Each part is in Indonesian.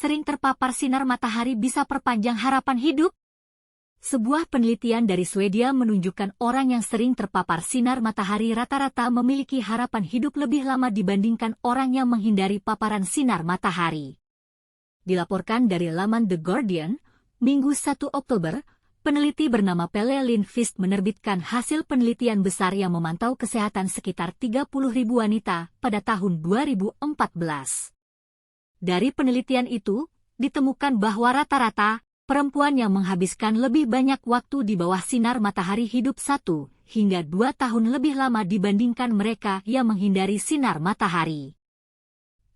sering terpapar sinar matahari bisa perpanjang harapan hidup? Sebuah penelitian dari Swedia menunjukkan orang yang sering terpapar sinar matahari rata-rata memiliki harapan hidup lebih lama dibandingkan orang yang menghindari paparan sinar matahari. Dilaporkan dari laman The Guardian, Minggu 1 Oktober, peneliti bernama Pelle Lindqvist menerbitkan hasil penelitian besar yang memantau kesehatan sekitar 30.000 wanita pada tahun 2014. Dari penelitian itu, ditemukan bahwa rata-rata perempuan yang menghabiskan lebih banyak waktu di bawah sinar matahari hidup 1 hingga 2 tahun lebih lama dibandingkan mereka yang menghindari sinar matahari.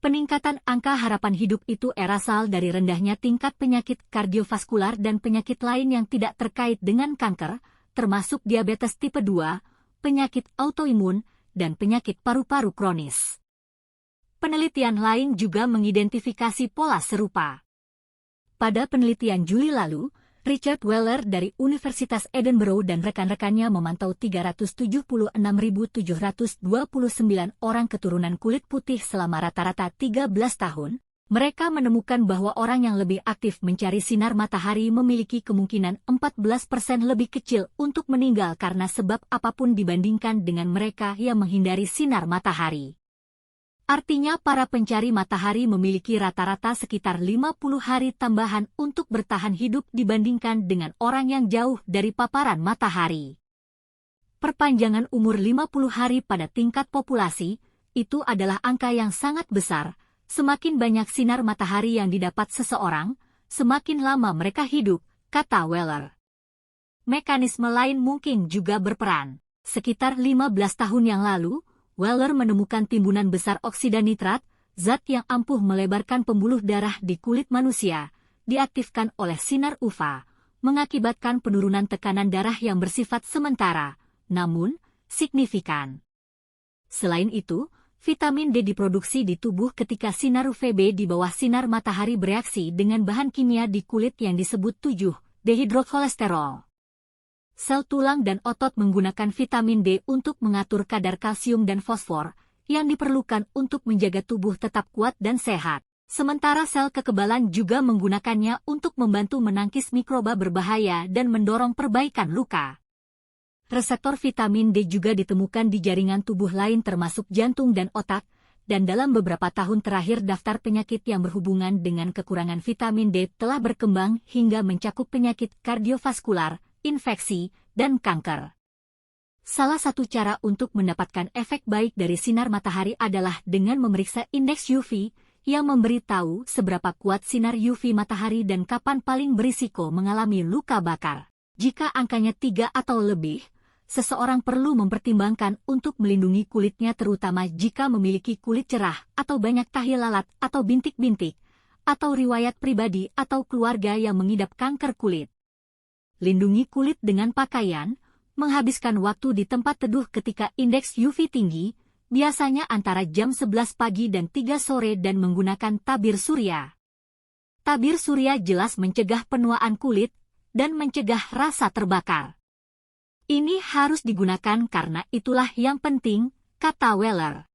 Peningkatan angka harapan hidup itu berasal dari rendahnya tingkat penyakit kardiovaskular dan penyakit lain yang tidak terkait dengan kanker, termasuk diabetes tipe 2, penyakit autoimun, dan penyakit paru-paru kronis. Penelitian lain juga mengidentifikasi pola serupa. Pada penelitian Juli lalu, Richard Weller dari Universitas Edinburgh dan rekan-rekannya memantau 376.729 orang keturunan kulit putih selama rata-rata 13 tahun. Mereka menemukan bahwa orang yang lebih aktif mencari sinar matahari memiliki kemungkinan 14% lebih kecil untuk meninggal karena sebab apapun dibandingkan dengan mereka yang menghindari sinar matahari. Artinya para pencari matahari memiliki rata-rata sekitar 50 hari tambahan untuk bertahan hidup dibandingkan dengan orang yang jauh dari paparan matahari. Perpanjangan umur 50 hari pada tingkat populasi, itu adalah angka yang sangat besar. Semakin banyak sinar matahari yang didapat seseorang, semakin lama mereka hidup, kata Weller. Mekanisme lain mungkin juga berperan. Sekitar 15 tahun yang lalu, Weller menemukan timbunan besar oksida nitrat, zat yang ampuh melebarkan pembuluh darah di kulit manusia, diaktifkan oleh sinar UVA, mengakibatkan penurunan tekanan darah yang bersifat sementara, namun signifikan. Selain itu, vitamin D diproduksi di tubuh ketika sinar UVB di bawah sinar matahari bereaksi dengan bahan kimia di kulit yang disebut 7-dehidrokolesterol. Sel tulang dan otot menggunakan vitamin D untuk mengatur kadar kalsium dan fosfor yang diperlukan untuk menjaga tubuh tetap kuat dan sehat. Sementara sel kekebalan juga menggunakannya untuk membantu menangkis mikroba berbahaya dan mendorong perbaikan luka. Reseptor vitamin D juga ditemukan di jaringan tubuh lain termasuk jantung dan otak, dan dalam beberapa tahun terakhir daftar penyakit yang berhubungan dengan kekurangan vitamin D telah berkembang hingga mencakup penyakit kardiovaskular, infeksi, dan kanker. Salah satu cara untuk mendapatkan efek baik dari sinar matahari adalah dengan memeriksa indeks UV yang memberitahu seberapa kuat sinar UV matahari dan kapan paling berisiko mengalami luka bakar. Jika angkanya 3 atau lebih, seseorang perlu mempertimbangkan untuk melindungi kulitnya terutama jika memiliki kulit cerah atau banyak tahi lalat atau bintik-bintik, atau riwayat pribadi atau keluarga yang mengidap kanker kulit. Lindungi kulit dengan pakaian, menghabiskan waktu di tempat teduh ketika indeks UV tinggi, biasanya antara jam 11 pagi dan 3 sore dan menggunakan tabir surya. Tabir surya jelas mencegah penuaan kulit dan mencegah rasa terbakar. Ini harus digunakan karena itulah yang penting, kata Weller.